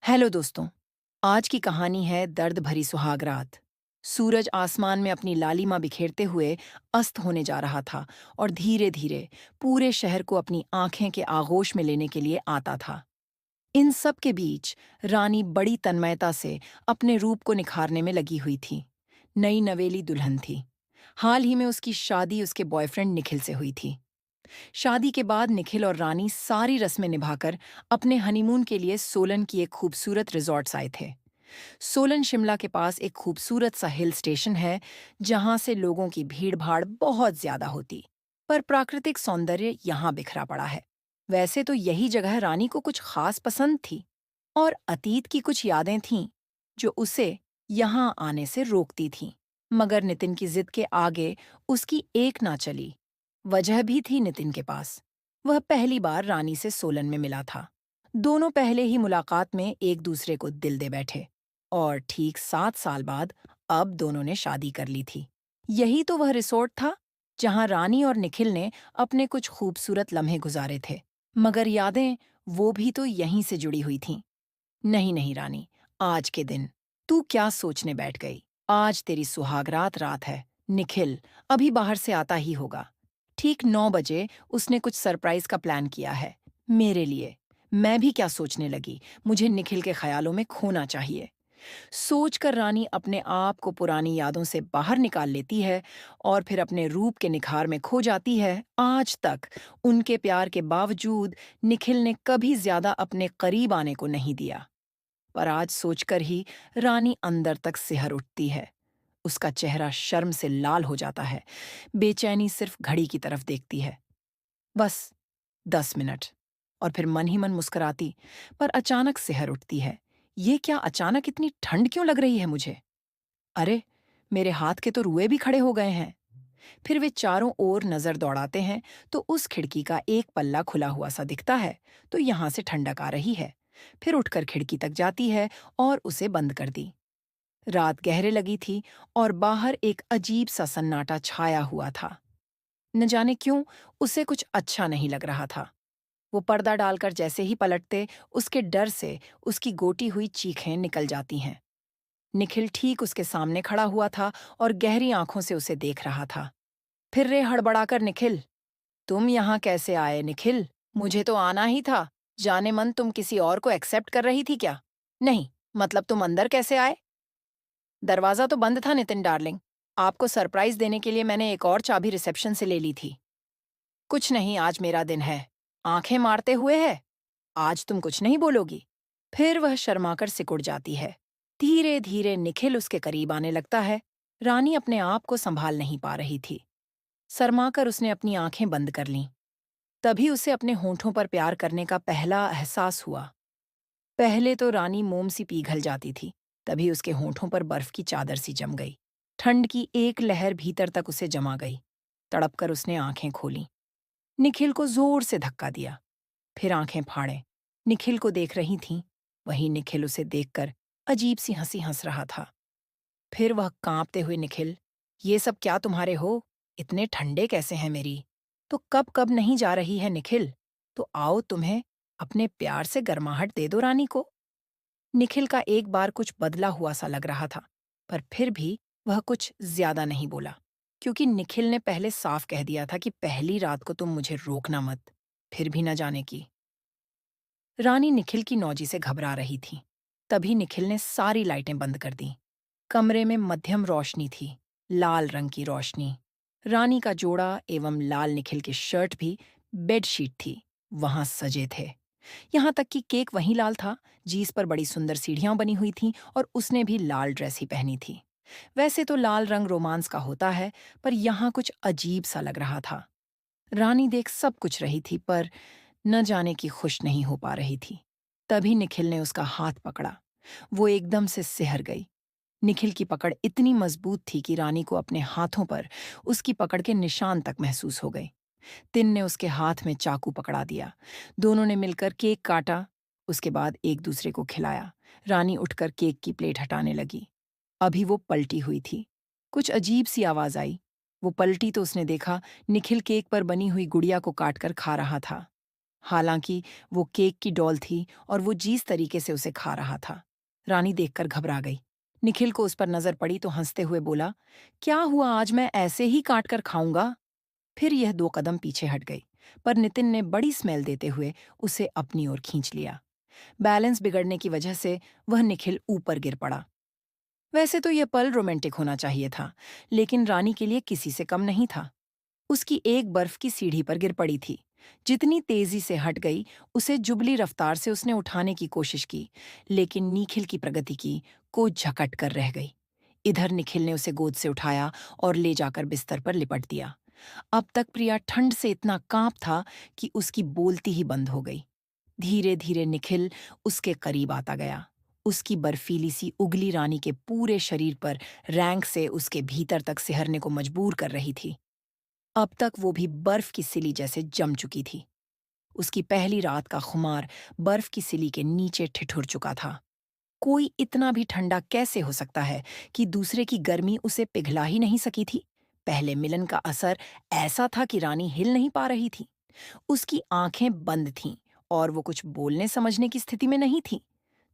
Hello दोस्तों। आज की कहानी है दर्द भरी सुहाग रात। सूरज आसमान में अपनी लालिमा बिखेरते हुए अस्त होने जा रहा था और धीरे धीरे पूरे शहर को अपनी आंखें के आगोश में लेने के लिए आता था। इन सब के बीच रानी बड़ी तन्मयता से अपने रूप को निखारने में लगी हुई थी। नई नवेली दुल्हन थी। हाल ही में उसकी शादी उसके बॉयफ्रेंड निखिल से हुई थी। शादी के बाद निखिल और रानी सारी रस्में निभाकर अपने हनीमून के लिए सोलन की एक खूबसूरत रिजॉर्ट्स आए थे। सोलन शिमला के पास एक खूबसूरत सा हिल स्टेशन है, जहां से लोगों की भीड़-भाड़ बहुत ज्यादा होती, पर प्राकृतिक सौंदर्य यहाँ बिखरा पड़ा है। वैसे तो यही जगह रानी को कुछ खास पसंद थी और अतीत की कुछ यादें थीं, जो उसे यहाँ आने से रोकती थीं। मगर नितिन की जिद के आगे उसकी एक ना चली। वजह भी थी नितिन के पास। वह पहली बार रानी से सोलन में मिला था। दोनों पहले ही मुलाकात में एक दूसरे को दिल दे बैठे और ठीक 7 साल बाद अब दोनों ने शादी कर ली थी। यही तो वह रिसोर्ट था जहां रानी और निखिल ने अपने कुछ खूबसूरत लम्हे गुजारे थे। मगर यादें वो भी तो यहीं से जुड़ी हुई थीं। नहीं नहीं रानी, आज के दिन तू क्या सोचने बैठ गई? आज तेरी सुहागरात रात है। निखिल अभी बाहर से आता ही होगा। ठीक 9 बजे उसने कुछ सरप्राइज का प्लान किया है मेरे लिए। मैं भी क्या सोचने लगी, मुझे निखिल के ख्यालों में खोना चाहिए। सोचकर रानी अपने आप को पुरानी यादों से बाहर निकाल लेती है और फिर अपने रूप के निखार में खो जाती है। आज तक उनके प्यार के बावजूद निखिल ने कभी ज्यादा अपने करीब आने को नहीं दिया, पर आज सोचकर ही रानी अंदर तक सिहर उठती है। उसका चेहरा शर्म से लाल हो जाता है। बेचैनी सिर्फ घड़ी की तरफ देखती है। बस 10 मिनट, और फिर मन ही मन मुस्कुराती, पर अचानक सिहर उठती है। ये क्या, अचानक इतनी ठंड क्यों लग रही है मुझे? अरे, मेरे हाथ के तो रुए भी खड़े हो गए हैं। फिर वे चारों ओर नजर दौड़ाते हैं तो उस खिड़की का एक पल्ला खुला हुआ सा दिखता है, तो यहां से ठंडक आ रही है। फिर उठकर खिड़की तक जाती है और उसे बंद कर दी। रात गहरे लगी थी और बाहर एक अजीब सा सन्नाटा छाया हुआ था। न जाने क्यों उसे कुछ अच्छा नहीं लग रहा था। वो पर्दा डालकर जैसे ही पलटते, उसके डर से उसकी गोटी हुई चीखें निकल जाती हैं। निखिल ठीक उसके सामने खड़ा हुआ था और गहरी आंखों से उसे देख रहा था। फिर रे हड़बड़ाकर, निखिल, तुम यहाँ कैसे आए? निखिल, मुझे तो आना ही था। जाने मन तुम किसी और को एक्सेप्ट कर रही थी क्या? नहीं, मतलब तुम अंदर कैसे आए? दरवाजा तो बंद था नितिन डार्लिंग। आपको सरप्राइज देने के लिए मैंने एक और चाबी रिसेप्शन से ले ली थी। कुछ नहीं, आज मेरा दिन है। आंखें मारते हुए है। आज तुम कुछ नहीं बोलोगी? फिर वह शर्माकर सिकुड़ जाती है। धीरे धीरे निखिल उसके करीब आने लगता है। रानी अपने आप को संभाल नहीं पा रही थी। शर्माकर उसने अपनी आंखें बंद कर लीं। तभी उसे अपने होंठों पर प्यार करने का पहला एहसास हुआ। पहले तो रानी मोम सी पिघल जाती थी, तभी उसके होंठों पर बर्फ की चादर सी जम गई। ठंड की एक लहर भीतर तक उसे जमा गई। तड़पकर उसने आंखें खोलीं। निखिल को जोर से धक्का दिया, फिर आंखें फाड़े। निखिल को देख रही थीं। वही निखिल उसे देखकर अजीब सी हंसी हंस रहा था। फिर वह कांपते हुए, निखिल, ये सब क्या तुम्हारे हो? इतने ठंडे कैसे हैं मेरी? तो कब कब नहीं जा रही है निखिल? तो आओ, तुम्हें अपने प्यार से गर्माहट दे दो रानी को। निखिल का एक बार कुछ बदला हुआ सा लग रहा था, पर फिर भी वह कुछ ज्यादा नहीं बोला, क्योंकि निखिल ने पहले साफ कह दिया था कि पहली रात को तुम मुझे रोकना मत। फिर भी न जाने की। रानी निखिल की नौजी से घबरा रही थी। तभी निखिल ने सारी लाइटें बंद कर दी। कमरे में मध्यम रोशनी थी, लाल रंग की रोशनी। रानी का जोड़ा एवं लाल निखिल की शर्ट भी बेडशीट थी, वहां सजे थे। यहाँ तक कि केक वहीं लाल था, जिस पर बड़ी सुंदर सीढ़ियां बनी हुई थीं, और उसने भी लाल ड्रेस ही पहनी थी। वैसे तो लाल रंग रोमांस का होता है, पर यहाँ कुछ अजीब सा लग रहा था। रानी देख सब कुछ रही थी, पर न जाने की खुश नहीं हो पा रही थी। तभी निखिल ने उसका हाथ पकड़ा। वो एकदम से सिहर गई। निखिल की पकड़ इतनी मजबूत थी कि रानी को अपने हाथों पर उसकी पकड़ के निशान तक महसूस हो गए। तिन ने उसके हाथ में चाकू पकड़ा दिया। दोनों ने मिलकर केक काटा, उसके बाद एक दूसरे को खिलाया। रानी उठकर केक की प्लेट हटाने लगी। अभी वो पलटी हुई थी। कुछ अजीब सी आवाज आई। वो पलटी तो उसने देखा निखिल केक पर बनी हुई गुड़िया को काटकर खा रहा था। हालांकि वो केक की डॉल थी और वो जिस तरीके से उसे खा रहा था। रानी देखकर घबरा गई। निखिल को उस पर नजर पड़ी तो हंसते हुए बोला, क्या हुआ, आज मैं ऐसे ही काट कर खाऊंगा। फिर यह 2 कदम पीछे हट गई, पर नितिन ने बड़ी स्मेल देते हुए उसे अपनी ओर खींच लिया। बैलेंस बिगड़ने की वजह से वह निखिल ऊपर गिर पड़ा। वैसे तो यह पल रोमांटिक होना चाहिए था, लेकिन रानी के लिए किसी से कम नहीं था। उसकी एक बर्फ की सीढ़ी पर गिर पड़ी थी। जितनी तेजी से हट गई, उसे जुबली रफ्तार से उसने उठाने की कोशिश की, लेकिन निखिल की प्रगति की को झकट कर रह गई। इधर निखिल ने उसे गोद से उठाया और ले जाकर बिस्तर पर लिपट दिया। अब तक प्रिया ठंड से इतना कांप था कि उसकी बोलती ही बंद हो गई। धीरे धीरे निखिल उसके करीब आता गया। उसकी बर्फीली सी उगली रानी के पूरे शरीर पर रैंक से उसके भीतर तक सिहरने को मजबूर कर रही थी। अब तक वो भी बर्फ की सिली जैसे जम चुकी थी। उसकी पहली रात का खुमार बर्फ की सिली के नीचे ठिठुर चुका था। कोई इतना भी ठंडा कैसे हो सकता है कि दूसरे की गर्मी उसे पिघला ही नहीं सकी थी। पहले मिलन का असर ऐसा था कि रानी हिल नहीं पा रही थी। उसकी आंखें बंद थीं और वो कुछ बोलने समझने की स्थिति में नहीं थी।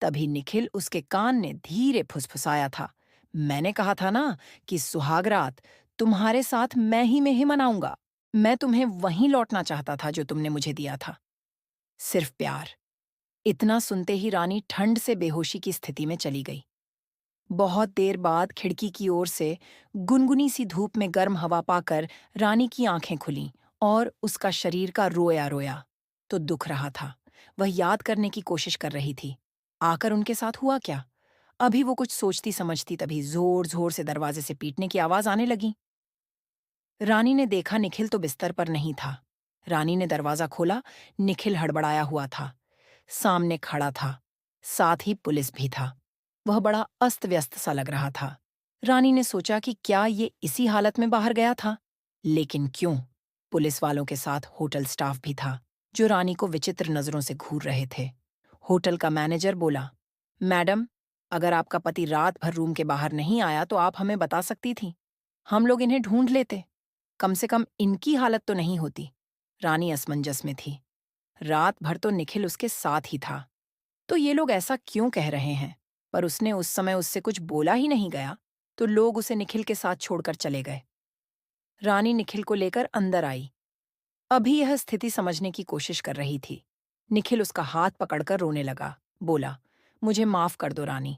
तभी निखिल उसके कान ने धीरे फुसफुसाया था, मैंने कहा था ना कि सुहाग रात तुम्हारे साथ मैं ही मनाऊंगा। मैं तुम्हें वहीं लौटना चाहता था जो तुमने मुझे दिया था, सिर्फ प्यार। इतना सुनते ही रानी ठंड से बेहोशी की स्थिति में चली गई। बहुत देर बाद खिड़की की ओर से गुनगुनी सी धूप में गर्म हवा पाकर रानी की आंखें खुलीं और उसका शरीर का रोया रोया तो दुख रहा था। वह याद करने की कोशिश कर रही थी, आकर उनके साथ हुआ क्या। अभी वो कुछ सोचती समझती तभी जोर जोर से दरवाजे से पीटने की आवाज आने लगी। रानी ने देखा निखिल तो बिस्तर पर नहीं था। रानी ने दरवाजा खोला। निखिल हड़बड़ाया हुआ था, सामने खड़ा था, साथ ही पुलिस भी था। वह बड़ा अस्त व्यस्त सा लग रहा था। रानी ने सोचा कि क्या ये इसी हालत में बाहर गया था, लेकिन क्यों। पुलिस वालों के साथ होटल स्टाफ भी था, जो रानी को विचित्र नजरों से घूर रहे थे। होटल का मैनेजर बोला, मैडम, अगर आपका पति रात भर रूम के बाहर नहीं आया तो आप हमें बता सकती थी, हम लोग इन्हें ढूंढ लेते। कम से कम इनकी हालत तो नहीं होती। रानी असमंजस में थी। रात भर तो निखिल उसके साथ ही था, तो ये लोग ऐसा क्यों कह रहे हैं। पर उसने उस समय उससे कुछ बोला ही नहीं गया, तो लोग उसे निखिल के साथ छोड़कर चले गए। रानी निखिल को लेकर अंदर आई। अभी यह स्थिति समझने की कोशिश कर रही थी। निखिल उसका हाथ पकड़कर रोने लगा। बोला, मुझे माफ कर दो रानी,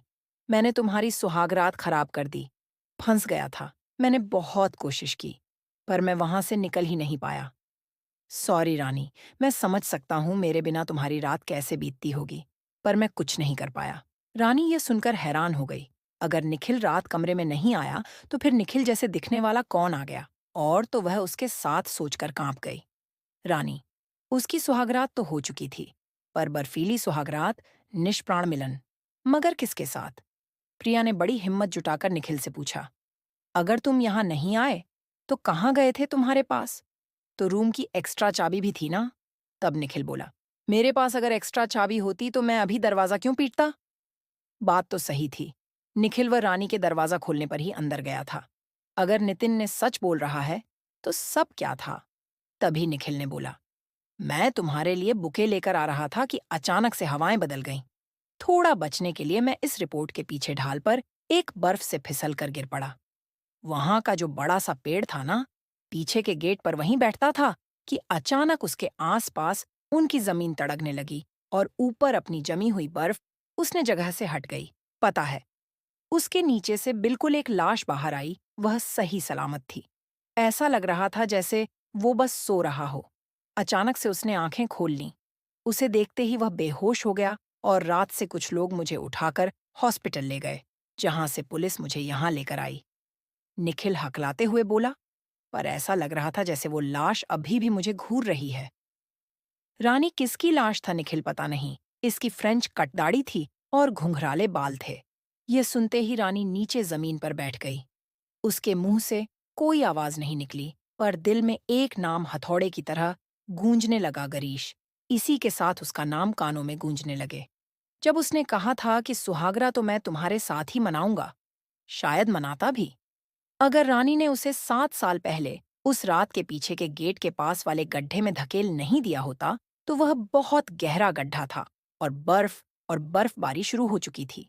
मैंने तुम्हारी सुहागरात खराब कर दी। फंस गया था। मैंने बहुत कोशिश की, पर मैं वहां से निकल ही नहीं पाया। सॉरी रानी, मैं समझ सकता हूँ मेरे बिना तुम्हारी रात कैसे बीतती होगी, पर मैं कुछ नहीं कर पाया। रानी ये सुनकर हैरान हो गई। अगर निखिल रात कमरे में नहीं आया, तो फिर निखिल जैसे दिखने वाला कौन आ गया। और तो वह उसके साथ सोचकर कांप गई। रानी, उसकी सुहागरात तो हो चुकी थी, पर बर्फीली सुहागरात, निष्प्राण मिलन, मगर किसके साथ। प्रिया ने बड़ी हिम्मत जुटाकर निखिल से पूछा, अगर तुम यहाँ नहीं आए तो कहाँ गए थे तुम्हारे पास। तो रूम की एक्स्ट्रा चाबी भी थी ना। तब निखिल बोला, मेरे पास अगर एक्स्ट्रा चाबी होती तो मैं अभी दरवाजा क्यों पीटता। बात तो सही थी। निखिल व रानी के दरवाजा खोलने पर ही अंदर गया था। अगर नितिन ने सच बोल रहा है तो सब क्या था। तभी निखिल ने बोला, मैं तुम्हारे लिए बुके लेकर आ रहा था कि अचानक से हवाएं बदल गईं। थोड़ा बचने के लिए मैं इस रिपोर्ट के पीछे ढाल पर एक बर्फ से फिसल कर गिर पड़ा। वहां का जो बड़ा सा पेड़ था ना, पीछे के गेट पर वहीं बैठता था कि अचानक उसके आसपास उनकी जमीन तड़कने लगी और ऊपर अपनी जमी हुई बर्फ उसने जगह से हट गई। पता है, उसके नीचे से बिल्कुल एक लाश बाहर आई। वह सही सलामत थी। ऐसा लग रहा था जैसे वो बस सो रहा हो। अचानक से उसने आंखें खोल लीं। उसे देखते ही वह बेहोश हो गया और रात से कुछ लोग मुझे उठाकर हॉस्पिटल ले गए, जहां से पुलिस मुझे यहां लेकर आई। निखिल हकलाते हुए बोला, पर ऐसा लग रहा था जैसे वो लाश अभी भी मुझे घूर रही है। रानी किसकी लाश था निखिल पता नहीं। इसकी फ्रेंच कट दाढ़ी थी और घुंघराले बाल थे। ये सुनते ही रानी नीचे जमीन पर बैठ गई। उसके मुंह से कोई आवाज नहीं निकली, पर दिल में एक नाम हथौड़े की तरह गूंजने लगा, गरीश। इसी के साथ उसका नाम कानों में गूंजने लगे। जब उसने कहा था कि सुहागरा तो मैं तुम्हारे साथ ही मनाऊंगा, शायद मनाता भी। अगर रानी ने उसे 7 साल पहले उस रात के पीछे के गेट के पास वाले गड्ढे में धकेल नहीं दिया होता, तो वह बहुत गहरा गड्ढा था और बर्फबारी शुरू हो चुकी थी।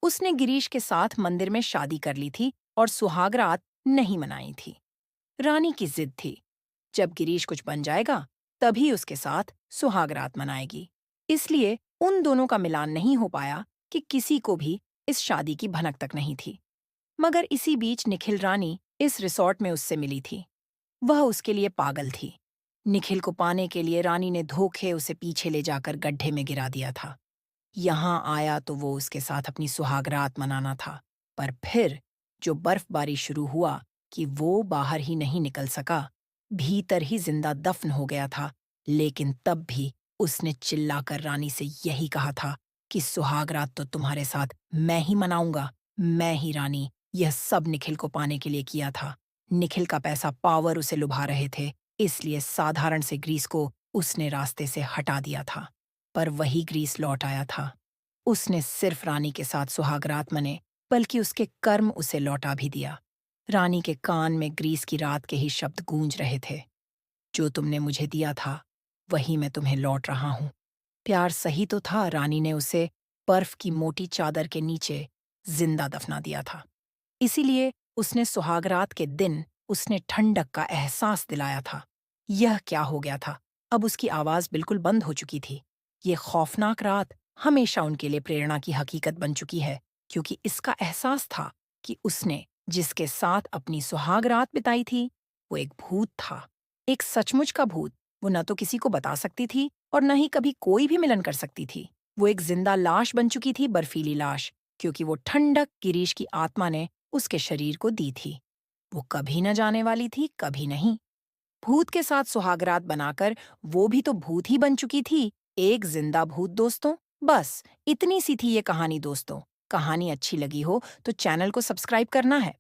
उसने गिरीश के साथ मंदिर में शादी कर ली थी और सुहागरात नहीं मनाई थी। रानी की जिद थी, जब गिरीश कुछ बन जाएगा तभी उसके साथ सुहागरात मनाएगी। इसलिए उन दोनों का मिलान नहीं हो पाया कि किसी को भी इस शादी की भनक तक नहीं थी। मगर इसी बीच निखिल रानी इस रिसॉर्ट में उससे मिली थी। वह उसके लिए पागल थी। निखिल को पाने के लिए रानी ने धोखे उसे पीछे ले जाकर गड्ढे में गिरा दिया था। यहाँ आया तो वो उसके साथ अपनी सुहागरात मनाना था, पर फिर जो बर्फबारी शुरू हुआ कि वो बाहर ही नहीं निकल सका, भीतर ही जिंदा दफन हो गया था। लेकिन तब भी उसने चिल्लाकर रानी से यही कहा था कि सुहागरात तो तुम्हारे साथ मैं ही मनाऊंगा, मैं ही रानी। यह सब निखिल को पाने के लिए किया था। निखिल का पैसा पावर उसे लुभा रहे थे, इसलिए साधारण से ग्रीस को उसने रास्ते से हटा दिया था। पर वही ग्रीस लौट आया था। उसने सिर्फ रानी के साथ सुहागरात मने, बल्कि उसके कर्म उसे लौटा भी दिया। रानी के कान में ग्रीस की रात के ही शब्द गूंज रहे थे, जो तुमने मुझे दिया था वही मैं तुम्हें लौट रहा हूं। प्यार सही तो था, रानी ने उसे बर्फ की मोटी चादर के नीचे जिंदा दफना दिया था। इसीलिए उसने सुहागरात के दिन उसने ठंडक का एहसास दिलाया था। यह क्या हो गया था? अब उसकी आवाज बिल्कुल बंद हो चुकी थी। ये खौफनाक रात हमेशा उनके लिए प्रेरणा की हकीकत बन चुकी है, क्योंकि इसका एहसास था कि उसने जिसके साथ अपनी सुहाग रात बिताई थी, वो एक भूत था। एक सचमुच का भूत। वो न तो किसी को बता सकती थी और न ही कभी कोई भी मिलन कर सकती थी। वो एक जिंदा लाश बन चुकी थी, बर्फीली लाश, क्योंकि वो ठंडक गिरीश की आत्मा ने उसके शरीर को दी थी। वो कभी न जाने वाली थी, कभी नहीं। भूत के साथ सुहागरात बनाकर वो भी तो भूत ही बन चुकी थी, एक जिंदा भूत दोस्तों। बस इतनी सी थी ये कहानी दोस्तों। कहानी अच्छी लगी हो तो चैनल को सब्सक्राइब करना है।